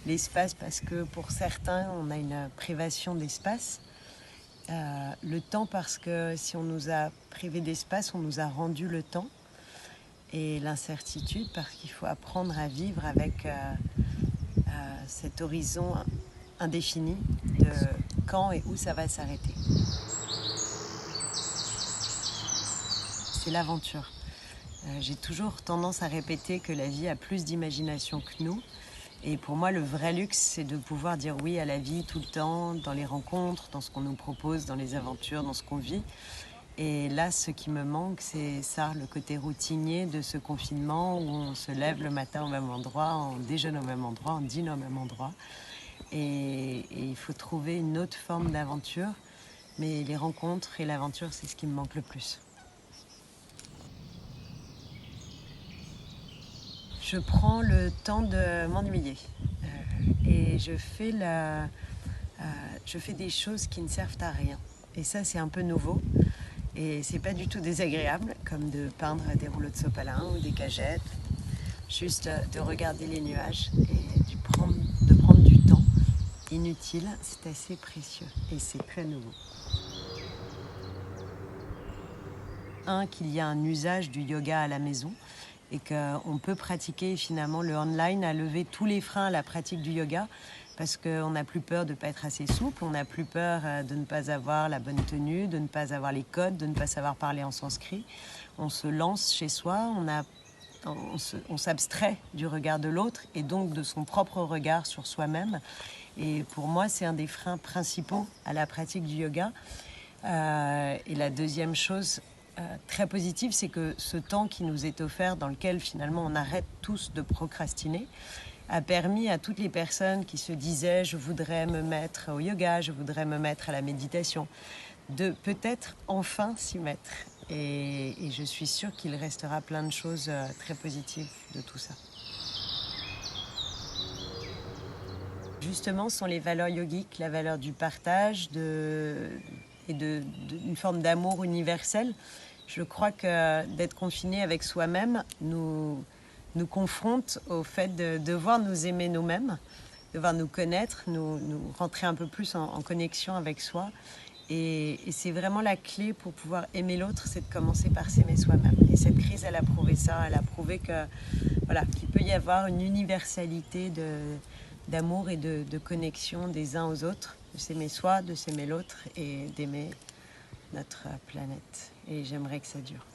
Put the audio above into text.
l'espace parce que pour certains, on a une privation d'espace. Le temps parce que si on nous a privé d'espace, on nous a rendu le temps. Et l'incertitude parce qu'il faut apprendre à vivre avec cet horizon indéfini de quand et où ça va s'arrêter. C'est l'aventure. J'ai toujours tendance à répéter que la vie a plus d'imagination que nous. Et pour moi, le vrai luxe, c'est de pouvoir dire oui à la vie tout le temps, dans les rencontres, dans ce qu'on nous propose, dans les aventures, dans ce qu'on vit. Et là, ce qui me manque, c'est ça, le côté routinier de ce confinement où on se lève le matin au même endroit, on déjeune au même endroit, on dîne au même endroit. Et il faut trouver une autre forme d'aventure. Mais les rencontres et l'aventure, c'est ce qui me manque le plus. Je prends le temps de m'ennuyer et je fais des choses qui ne servent à rien. Et ça, c'est un peu nouveau. Et c'est pas du tout désagréable, comme de peindre des rouleaux de sopalin ou des cagettes. Juste de regarder les nuages et de prendre du temps inutile, c'est assez précieux et c'est très nouveau. Qu'il y a un usage du yoga à la maison et qu'on peut pratiquer finalement le online à lever tous les freins à la pratique du yoga parce qu'on n'a plus peur de ne pas être assez souple, on n'a plus peur de ne pas avoir la bonne tenue, de ne pas avoir les codes, de ne pas savoir parler en sanskrit. On se lance chez soi, on s'abstrait du regard de l'autre et donc de son propre regard sur soi-même. Et pour moi, c'est un des freins principaux à la pratique du yoga. Et la deuxième chose très positive, c'est que ce temps qui nous est offert, dans lequel finalement on arrête tous de procrastiner, a permis à toutes les personnes qui se disaient « je voudrais me mettre au yoga, je voudrais me mettre à la méditation », de peut-être enfin s'y mettre. Et je suis sûre qu'il restera plein de choses très positives de tout ça. Justement, ce sont les valeurs yogiques, la valeur du partage et d'une forme d'amour universel. Je crois que d'être confiné avec soi-même nous confronte au fait de devoir nous aimer nous-mêmes, devoir nous connaître, nous rentrer un peu plus en connexion avec soi. Et c'est vraiment la clé pour pouvoir aimer l'autre, c'est de commencer par s'aimer soi-même. Et cette crise, elle a prouvé ça. Elle a prouvé que, voilà, qu'il peut y avoir une universalité d'amour et de connexion des uns aux autres, de s'aimer soi, de s'aimer l'autre et d'aimer notre planète. Et j'aimerais que ça dure.